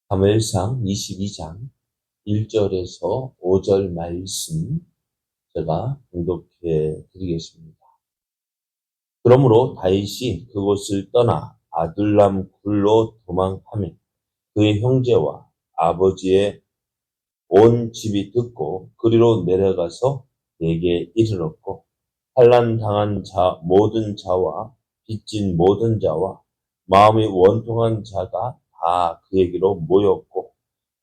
사무엘상 22장 1절에서 5절 말씀 제가 봉독해 드리겠습니다. 그러므로 다윗이 그곳을 떠나 아둘람 굴로 도망하며 그의 형제와 아버지의 온 집이 듣고 그리로 내려가서 내게 이르렀고 환난 당한 자 모든 자와 빚진 모든 자와 마음이 원통한 자가 다 그에게로 모였고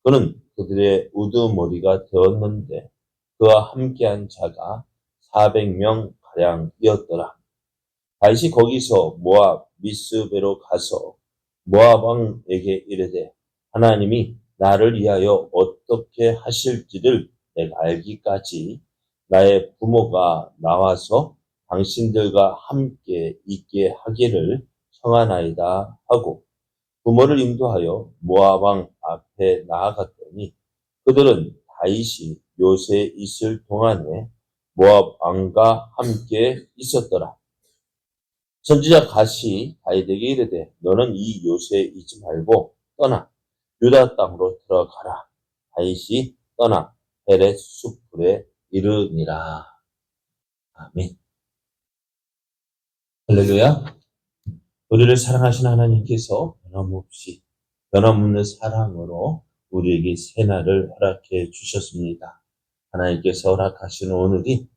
그는 그들의 우두머리가 되었는데 그와 함께한 자가 400명 가량이었더라. 다윗이 거기서 모압 미스베로 가서 모압 왕에게 이르되 하나님이 나를 위하여 어떻게 하실지를 내가 알기까지 나의 부모가 나와서 당신들과 함께 있게 하기를 청하나이다 하고 부모를 인도하여 모압 왕 앞에 나아갔더니 그들은 다윗이 요새에 있을 동안에 모압 왕과 함께 있었더라. 선지자 갓이 다윗에게 이르되 너는 이 요새에 있지 말고 떠나 유다 땅으로 들어가라. 다윗이 떠나 헤렛 숲풀에 이르니라. 아멘. 할렐루야. 우리를 사랑하신 하나님께서 변함없는 사랑으로 우리에게 새날을 허락해 주셨습니다. 하나님께서 허락하신 오늘이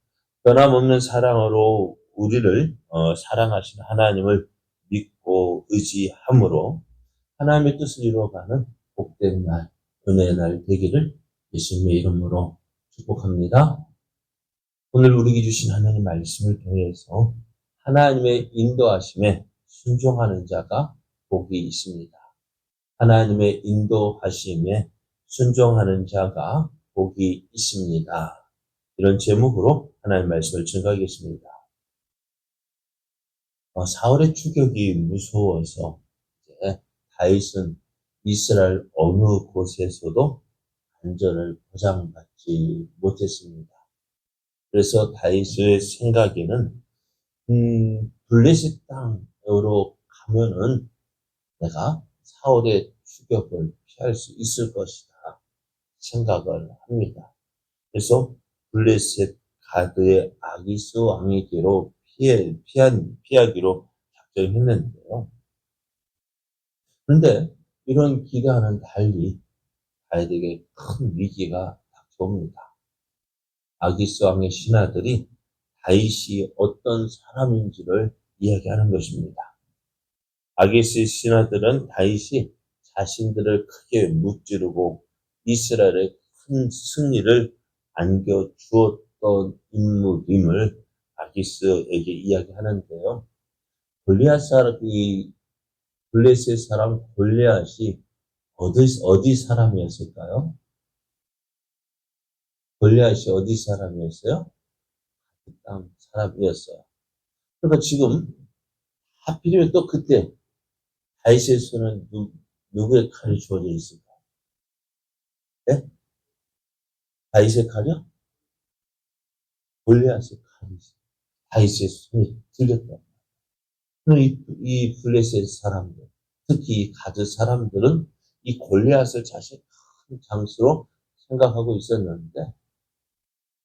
변함없는 사랑으로 우리를 사랑하신 하나님을 믿고 의지함으로 하나님의 뜻을 이루어가는 복된 날, 은혜의 날 되기를 예수님의 이름으로 축복합니다. 오늘 우리에게 주신 하나님 말씀을 통해서 하나님의 인도하심에 순종하는 자가 복이 있습니다. 하나님의 인도하심에 순종하는 자가 복이 있습니다. 이런 제목으로 하나님 말씀을 증거하겠습니다. 사울의 추격이 무서워서 이제 다윗은 이스라엘 어느 곳에서도 안전을 보장받지 못했습니다. 그래서 다윗의 생각에는 블레셋 땅으로 가면은 내가 사울의 추격을 피할 수 있을 것이다 생각을 합니다. 그래서 블레셋 가드의 아기스 왕의 뒤로 피하기로 작정했는데요. 그런데 이런 기간은 달리 다윗에게 큰 위기가 닥쳐옵니다. 아기스 왕의 신하들이 다윗이 어떤 사람인지를 이야기하는 것입니다. 아기스 신하들은 다윗이 자신들을 크게 무찌르고 이스라엘의 큰 승리를 안겨주었던 인물임을 아기스에게 이야기하는데요. 블레셋 사람 골리앗이 어디 사람이었을까요? 골리앗이 어디 사람이었어요? 땅 사람이었어요. 그러니까 지금 하필이면 또 그때 다윗의 손은 누구의 칼이 주어져 있을까요? 네? 다윗의 칼이요? 골리앗의 칼이 다윗의 손이 들렸다. 그럼 이 블레셋 사람들, 특히 가드 사람들은 이 골리앗을 자신의 큰 장수로 생각하고 있었는데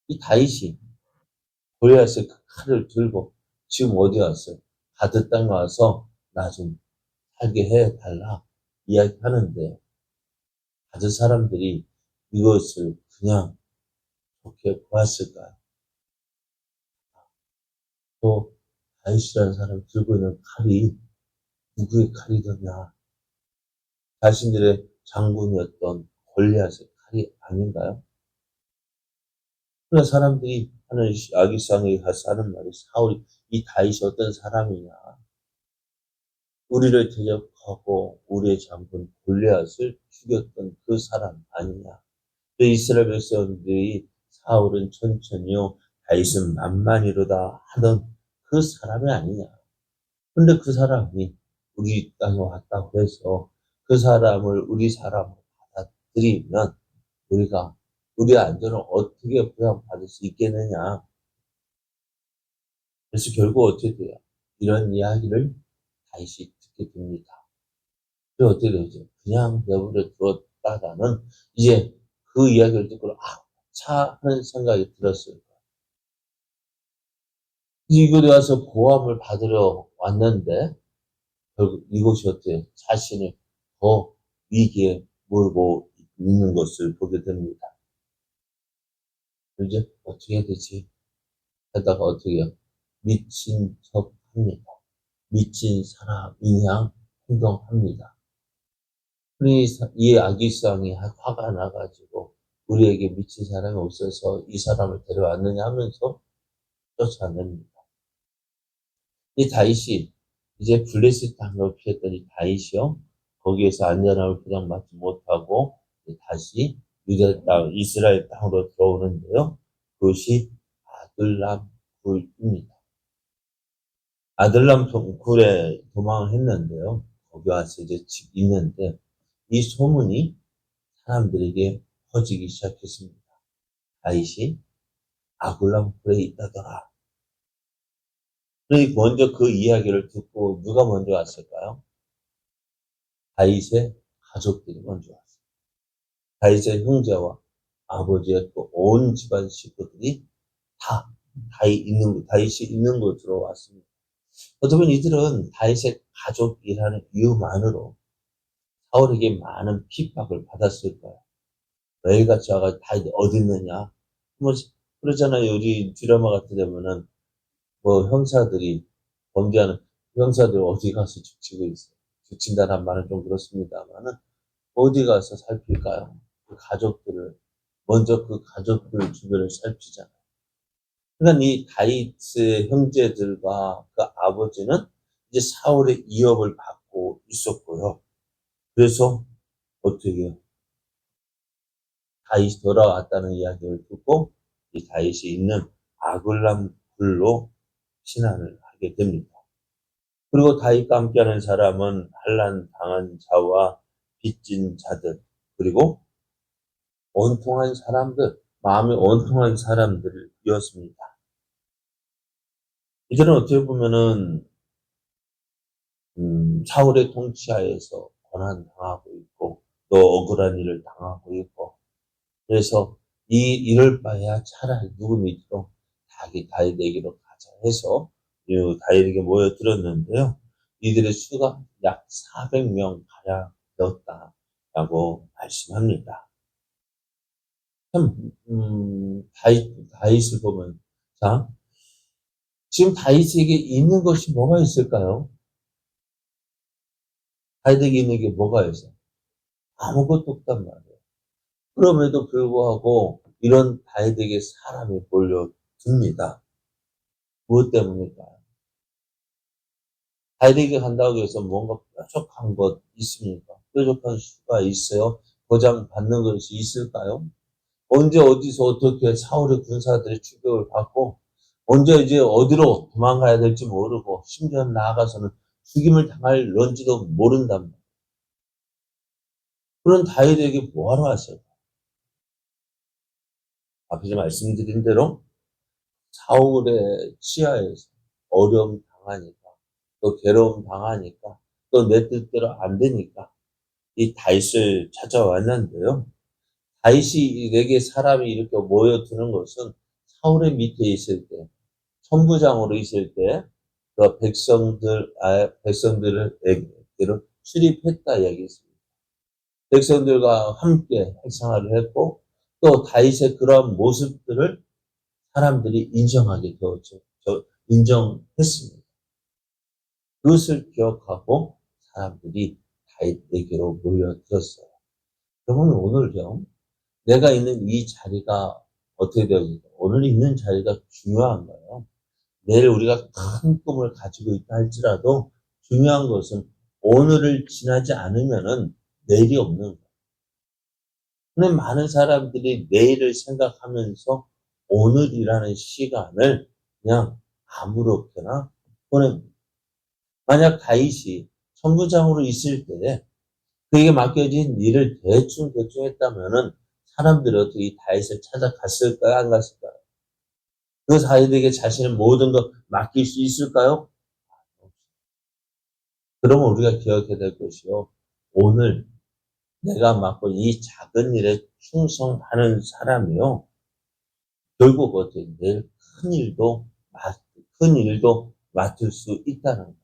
이 다윗이 골리앗의 그 칼을 들고 지금 어디 왔어요? 가드 땅에 와서 나 좀 살게 해달라 이야기하는데 가드 사람들이 이것을 그냥 좋게 보았을까요? 또 다윗이라는 사람이 들고 있는 칼이 누구의 칼이더냐? 자신들의 장군이었던 골리앗의 칼이 아닌가요? 그런 사람들이 하는 아기상에 가서 하는 말이 사울이 이 다윗이 어떤 사람이냐? 우리를 대적하고 우리의 장군 골리앗을 죽였던 그 사람 아니냐? 그 이스라엘 백성들이 사울은 천천히요, 다윗은 만만이로다 하던 그 사람이 아니냐? 근데 그 사람이 우리 땅에 왔다고 해서 그 사람을 우리 사람으로 받아들이면 우리가 우리 안전을 어떻게 보장받을 수 있겠느냐. 그래서 결국 어떻게 돼요? 이런 이야기를 다시 듣게 됩니다. 그리고 어떻게 되죠? 그냥 내버려 받다가는 이제 그 이야기를 듣고 차 하는 생각이 들었어요. 이곳에 와서 보암을 받으러 왔는데 결국 이곳이 어때요? 자신을 더 위기에 몰고 있는 것을 보게 됩니다. 이제 어떻게 해야 되지? 하다가 어떻게 해요? 미친 척 합니다. 미친 사람이냥 행동합니다. 이 아기상이 화가 나가지고 우리에게 미친 사람이 없어서 이 사람을 데려왔느냐 하면서 쫓아냅니다. 이 다윗이 이제 블레셋 땅을 피했더니 다윗이요. 거기에서 안전함을 보장받지 못하고 다시 유다 땅, 이스라엘 땅으로 들어오는데요. 그것이 아들람 굴입니다. 아들람 굴에 도망을 했는데요. 거기 와서 이제 집 있는데 이 소문이 사람들에게 퍼지기 시작했습니다. 다윗이 아둘람 굴에 있다더라. 그러니 먼저 그 이야기를 듣고 누가 먼저 왔을까요? 다윗의 가족들이 먼저 왔어요. 다윗의 형제와 아버지의 또 온 집안 식구들이 다 다윗이 있는 곳으로 왔습니다. 어쩌면 이들은 다윗의 가족이라는 이유만으로 사울에게 많은 핍박을 받았을 거예요. 매일같이 와가지고 다윗 어디 있느냐? 뭐 그러잖아요. 우리 드라마 같은 데면은 뭐 형사들이 범죄하는 형사들 어디 가서 죽치고 있어요. 죽친다는 말은 좀 그렇습니다만은 어디 가서 살필까요? 그 가족들을 먼저 그 가족들 주변을 살피잖아요. 그러니까 이 다윗의 형제들과 그 아버지는 이제 사울의 위협을 받고 있었고요. 그래서 어떻게 해요? 다윗이 돌아왔다는 이야기를 듣고 이 다윗이 있는 아글람 굴로 피난을 하게 됩니다. 그리고 다윗과 함께하는 사람은 환난 당한 자와 빚진 자들 그리고 원통한 사람들, 마음이 원통한 사람들이었습니다. 이제는 어떻게 보면은 사울의 통치하에서 고난 당하고 있고 또 억울한 일을 당하고 있고 그래서 이럴 바에야 차라리 누구 밑으로 다윗에게로 가자 해서 다윗에게 모여들었는데요. 이들의 수가 약 400명 가량되었다라고 말씀합니다. 참 다윗을 보면 자 지금 다윗에게 있는 것이 뭐가 있을까요? 다윗에게 있는 게 뭐가 있어요? 아무것도 없단 말이에요. 그럼에도 불구하고 이런 다윗에게 사람이 몰려듭니다. 무엇 때문일까요? 다윗에게 간다고 해서 뭔가 뾰족한 것 있습니까? 뾰족한 수가 있어요? 보장받는 것이 있을까요? 언제 어디서 어떻게 사울의 군사들의 추격을 받고 언제 이제 어디로 도망가야 될지 모르고 심지어 나아가서는 죽임을 당할런지도 모른단 말이에요. 그런 다윗에게 뭐하러 왔어요? 앞에서 말씀드린 대로 사울의 치하에서 어려움 당하니까 또 괴로움 당하니까 또 내 뜻대로 안 되니까 이 다윗을 찾아왔는데요. 다윗이 내게 사람이 이렇게 모여드는 것은 사울의 밑에 있을 때, 천부장으로 있을 때, 그 백성들에게로 출입했다 이야기했습니다. 백성들과 함께 행상을 했고, 또 다윗의 그러한 모습들을 사람들이 인정하게 되었죠. 인정했습니다. 그것을 기억하고 사람들이 다윗에게로 몰려들었어요. 그러면 오늘요, 내가 있는 이 자리가 어떻게 되어질까? 오늘 있는 자리가 중요한 거예요. 내일 우리가 큰 꿈을 가지고 있다 할지라도 중요한 것은 오늘을 지나지 않으면은 내일이 없는 거예요. 근데 많은 사람들이 내일을 생각하면서 오늘이라는 시간을 그냥 아무렇게나 보냅니다. 만약 다윗이 천부장으로 있을 때 그에게 맡겨진 일을 대충 했다면은 사람들이 어떻게 이 다윗을 찾아갔을까요? 안 갔을까요? 그 다윗에게 자신의 모든 것 맡길 수 있을까요? 그러면 우리가 기억해야 될 것이요. 오늘 내가 맡고 이 작은 일에 충성하는 사람이요. 결국 어떻게 내일 큰 일도 맡을 수 있다는 거예요.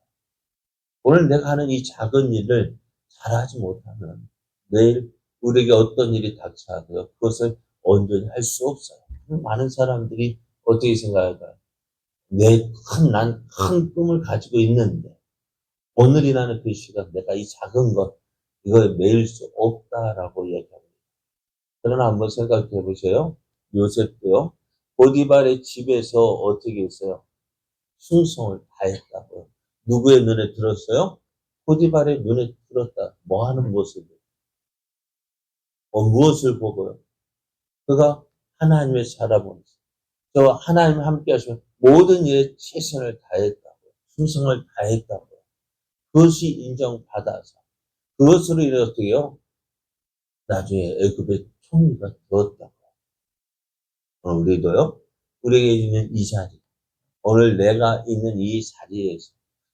오늘 내가 하는 이 작은 일을 잘하지 못하면 내일 우리에게 어떤 일이 닥쳐도 그것을 온전히 할 수 없어요. 많은 사람들이 어떻게 생각할까요? 난 큰 꿈을 가지고 있는데 오늘이라는 그 시간 내가 이 작은 것 이걸 메일 수 없다라고 얘기합니다. 그러나 한번 생각해 보세요. 요셉도요. 보디발의 집에서 어떻게 했어요? 충성을 다했다고요. 누구의 눈에 들었어요? 보디발의 눈에 들었다. 뭐 하는 모습이에요? 무엇을 보고요? 그가 하나님의 사람으로서 저 하나님 함께 하시면 모든 일에 최선을 다했다고 충성을 다했다고 그것이 인정받아서 그것으로 인해 어떻게 해요? 나중에 애굽의 총리가 되었다고. 우리도요. 우리에게 있는 이 자리 오늘 내가 있는 이 자리에서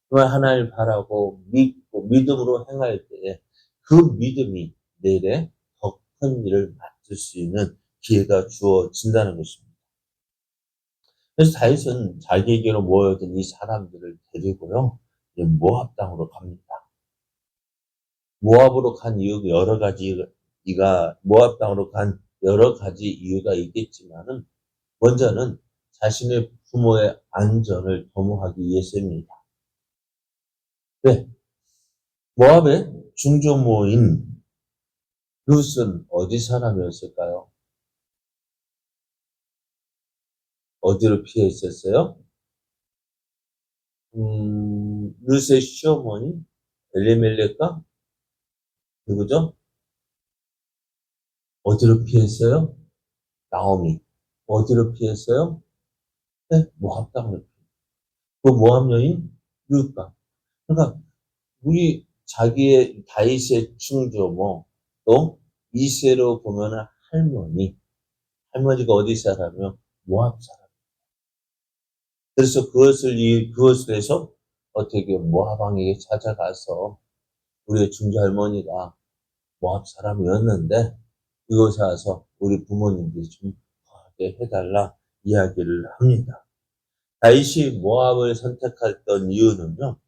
정말 하나님을 바라고 믿고 믿음으로 행할 때에 그 믿음이 내일에 더 큰 일을 맡을 수 있는 기회가 주어진다는 것입니다. 그래서 다윗은 자기에게로 모여든 이 사람들을 데리고요. 모압 땅으로 갑니다. 모압으로 간 이유가 모압 땅으로 간 여러 가지 이유가 있겠지만은 먼저는 자신의 부모의 안전을 도모하기 위해서입니다. 네, 모압의 중조모인 룻은 어디 사람이었을까요? 어디로 피해 있었어요? 룻의 시어머니 엘리멜렉과 누구죠? 어디로 피했어요? 나오미. 어디로 피했어요? 네, 모압 땅으로 피했어요. 그 모압 여인 룻과. 그러니까 우리 자기의 다윗의 충조모 또 이세로 보면은 할머니가 어디 사람이요? 모압 사람. 그래서 그것을 해서 어떻게 모압 왕에게 찾아가서 우리의 중조 할머니가 모압 사람이었는데 이곳에 와서 우리 부모님들이 좀 거하게 해달라 이야기를 합니다. 다윗이 모압을 선택했던 이유는요.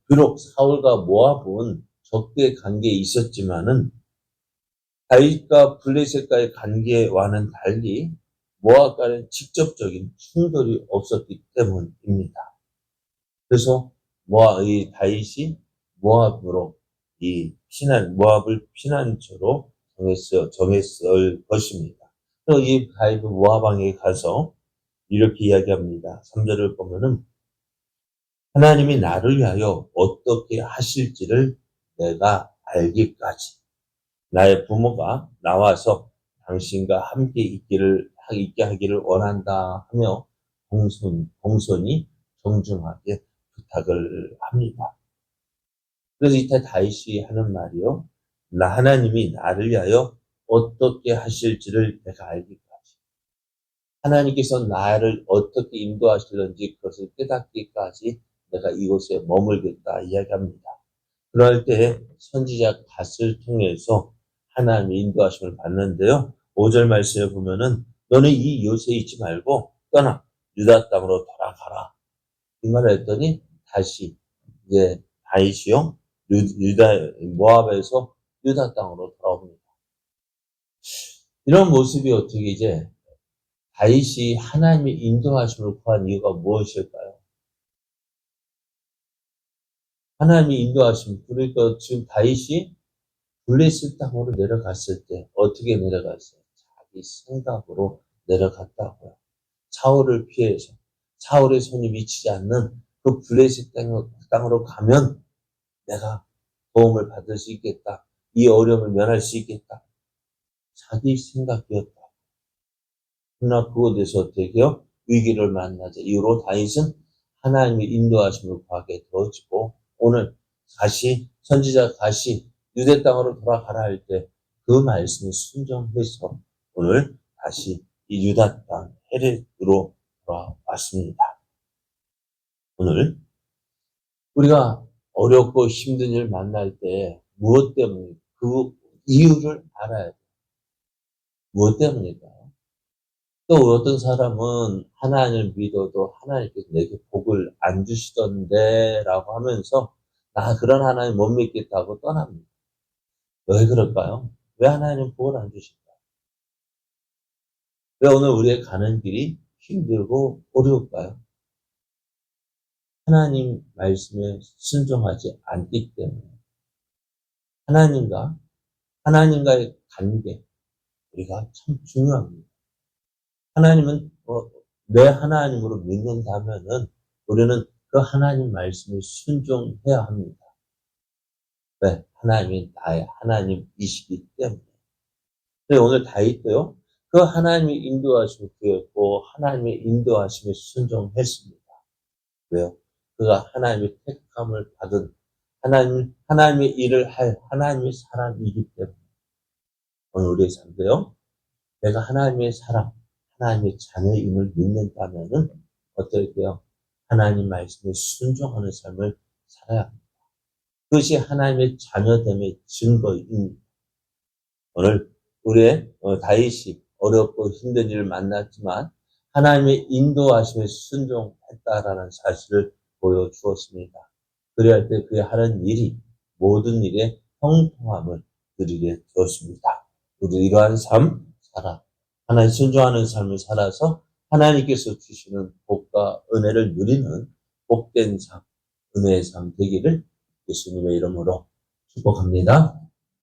비록 사울과 모압은 적대 관계에 있었지만은 다윗과 블레셋과의 관계와는 달리 모압과는 직접적인 충돌이 없었기 때문입니다. 그래서 이 다윗이 모압을 피난처로 정했을 것입니다. 그래서 이 다윗은 모압 왕에게 가서 이렇게 이야기합니다. 3절을 보면은 하나님이 나를 위하여 어떻게 하실지를 내가 알기까지 나의 부모가 나와서 당신과 함께 있게 하기를 원한다 하며 공손히 정중하게 부탁을 합니다. 그래서 이때 다윗이 하는 말이요. 하나님이 나를 위하여 어떻게 하실지를 내가 알기까지. 하나님께서 나를 어떻게 인도하실는지 그것을 깨닫기까지 내가 이곳에 머물겠다 이야기합니다. 그럴 때 선지자 갓을 통해서 하나님의 인도하심을 받는데요. 5절 말씀에 보면은 너는 이 요새에 있지 말고 떠나 유다 땅으로 돌아가라. 이 말을 했더니 다시 이제 다윗이요. 모압에서 유다 땅으로 돌아옵니다. 이런 모습이 어떻게 이제 다윗이 하나님의 인도하심을 구한 이유가 무엇일까요? 하나님의 인도하심. 그러니까 지금 다윗이 블레셋 땅으로 내려갔을 때 어떻게 내려갔어요? 자기 생각으로 내려갔다고요. 사울을 피해서 사울의 손이 미치지 않는 그 블레셋 땅으로 가면 내가 도움을 받을 수 있겠다. 이 어려움을 면할 수 있겠다. 자기 생각이었다. 그러나 그곳에서 어떻게 해요? 위기를 만나자 이후로 다윗은 하나님의 인도하심을 구하게 되어지고 오늘 선지자 갓이 유대 땅으로 돌아가라 할 때 그 말씀에 순종해서 오늘 다시 이 유다 땅 헤렛으로 돌아왔습니다. 오늘 우리가 어렵고 힘든 일 만날 때 무엇 때문에 그 이유를 알아야 돼요. 무엇 때문일까요? 또 어떤 사람은 하나님을 믿어도 하나님께서 내게 복을 안 주시던데 라고 하면서 나 그런 하나님 못 믿겠다고 떠납니다. 왜 그럴까요? 왜 하나님 복을 안 주실까요? 왜 오늘 우리의 가는 길이 힘들고 어려울까요? 하나님 말씀에 순종하지 않기 때문에 하나님과 하나님과의 관계 우리가 참 중요합니다. 하나님은 내 하나님으로 믿는다면은 우리는 그 하나님 말씀에 순종해야 합니다. 왜? 하나님이 나의 하나님이시기 때문에. 오늘 다윗도요. 그 하나님의 인도하심을 구했고 하나님의 인도하심에 순종했습니다. 왜요? 그가 하나님의 택함을 받은 하나님의 일을 할 하나님의 사람이기 때문에. 오늘 우리의 삶도요. 내가 하나님의 사람, 하나님의 자녀임을 믿는다면은 어떨까요? 하나님 말씀에 순종하는 삶을 살아야 합니다. 그것이 하나님의 자녀됨의 증거입니다. 오늘 우리의 다윗이 어렵고 힘든 일을 만났지만 하나님의 인도하심에 순종했다라는 사실을 보여주었습니다. 그래야 할 때 그의 하는 일이 모든 일에 형통함을 누리게 되었습니다. 우리 이러한 삶 살아 하나님 순종하는 삶을 살아서 하나님께서 주시는 복과 은혜를 누리는 복된 삶, 은혜의 삶 되기를 예수님의 이름으로 축복합니다.